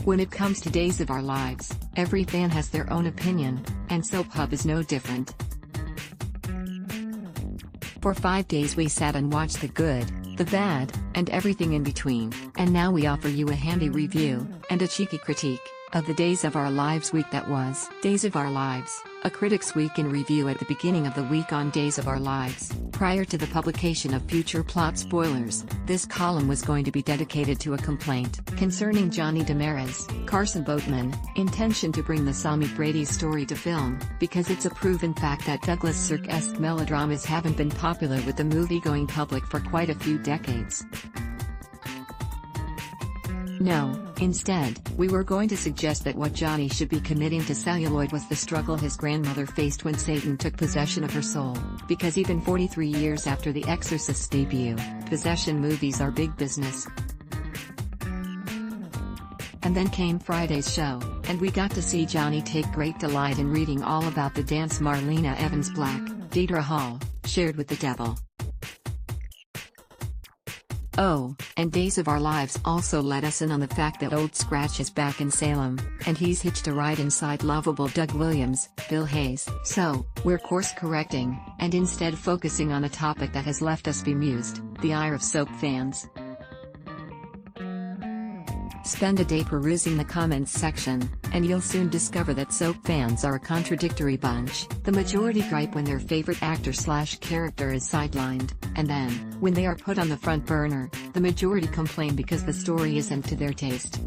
When it comes to Days of Our Lives, every fan has their own opinion, and Soap Hub is no different. For 5 days we sat and watched the good, the bad, and everything in between, and now we offer you a handy review, and a cheeky critique, of the Days of Our Lives week that was. Days of Our Lives, a Critic's Week in Review at the beginning of the week on Days of Our Lives. Prior to the publication of future plot spoilers, this column was going to be dedicated to a complaint concerning Johnny Demar's, Carson Boatman, intention to bring the Sami Brady story to film, because it's a proven fact that Douglas Sirk-esque melodramas haven't been popular with the movie-going public for quite a few decades. No, instead, we were going to suggest that what Johnny should be committing to celluloid was the struggle his grandmother faced when Satan took possession of her soul, because even 43 years after The Exorcist's debut, possession movies are big business. And then came Friday's show, and we got to see Johnny take great delight in reading all about the dance Marlena Evans Black, Deidre Hall, shared with the devil. Oh, and Days of Our Lives also let us in on the fact that Old Scratch is back in Salem, and he's hitched a ride inside lovable Doug Williams, Bill Hayes. So, we're course correcting, and instead focusing on a topic that has left us bemused, the ire of soap fans. Spend a day perusing the comments section, and you'll soon discover that soap fans are a contradictory bunch. The majority gripe when their favorite actor/character is sidelined, and then, when they are put on the front burner, the majority complain because the story isn't to their taste.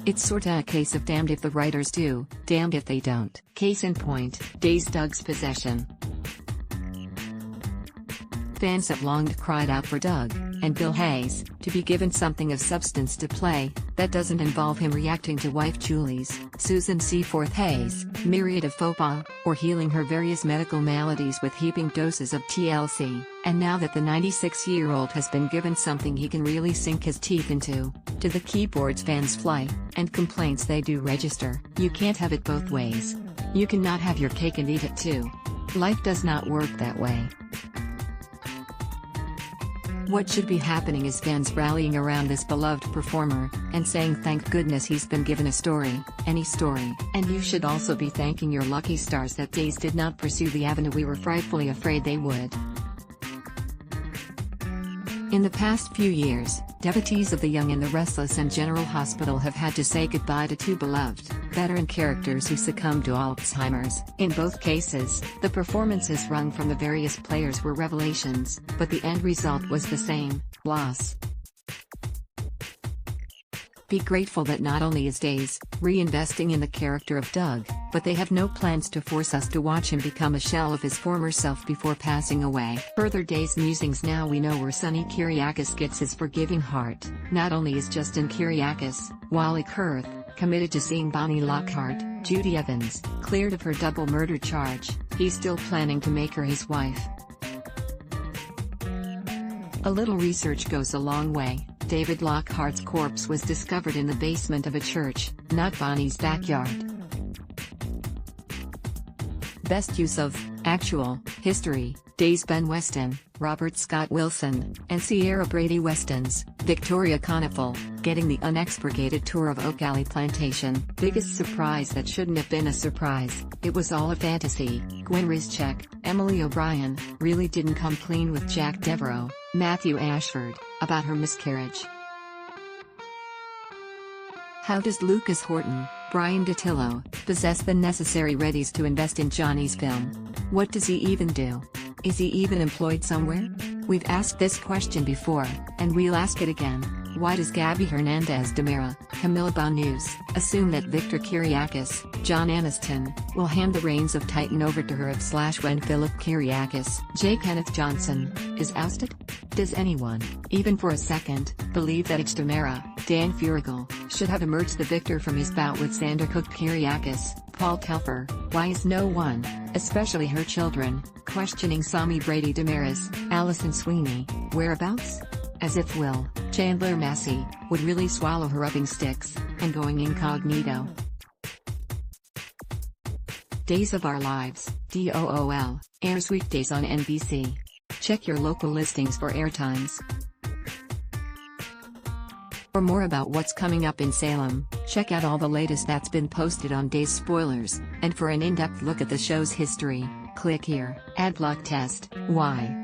It's sorta a case of damned if the writers do, damned if they don't. Case in point, Days Doug's possession. Fans have long cried out for Doug, and Bill Hayes, to be given something of substance to play, that doesn't involve him reacting to wife Julie's, Susan Seaforth Hayes, myriad of faux pas, or healing her various medical maladies with heaping doses of TLC. And now that the 96-year-old has been given something he can really sink his teeth into, to the keyboards fans fly, and complaints they do register. You can't have it both ways. You cannot have your cake and eat it too. Life does not work that way. What should be happening is fans rallying around this beloved performer, and saying thank goodness he's been given a story, any story. And you should also be thanking your lucky stars that Days did not pursue the avenue we were frightfully afraid they would. In the past few years, devotees of the Young and the Restless and General Hospital have had to say goodbye to two beloved, veteran characters who succumbed to Alzheimer's. In both cases, the performances wrung from the various players were revelations, but the end result was the same: loss. Be grateful that not only is Days reinvesting in the character of Doug, but they have no plans to force us to watch him become a shell of his former self before passing away. Further Days musings: now we know where Sonny Kyriakis gets his forgiving heart. Not only is Justin Kyriakis, Wally Kurth, committed to seeing Bonnie Lockhart, Judy Evans, cleared of her double murder charge, he's still planning to make her his wife. A little research goes a long way. David Lockhart's corpse was discovered in the basement of a church, not Bonnie's backyard. Best use of actual history: Days Ben Weston, Robert Scott Wilson, and Sierra Brady Weston's Victoria Conifer, getting the unexpurgated tour of Oak Alley Plantation. Biggest surprise that shouldn't have been a surprise: it was all a fantasy. Gwen Rizchek, Emily O'Brien, really didn't come clean with Jack Devereaux, Matthew Ashford, about her miscarriage. How does Lucas Horton, Brian DiTillo, possess the necessary readies to invest in Johnny's film? What does he even do? Is he even employed somewhere? We've asked this question before, and we'll ask it again. Why does Gabby Hernandez Demera, Camila Banus, assume that Victor Kyriakis, John Aniston, will hand the reins of Titan over to her when Philip Kyriakis, J. Kenneth Johnson, is ousted? Does anyone, even for a second, believe that H. Demera, Dan Furigal, should have emerged the victor from his bout with Sander Cook Kyriakis, Paul Telfer? Why is no one, especially her children, questioning Sami Brady Demar's, Alison Sweeney, whereabouts? As if Will Chandler Massey would really swallow her rubbing sticks and going incognito. Days of Our Lives, DOOL, airs weekdays on NBC. Check your local listings for airtimes. For more about what's coming up in Salem, check out all the latest that's been posted on Days Spoilers, and for an in-depth look at the show's history, click here. Ad block test. Why?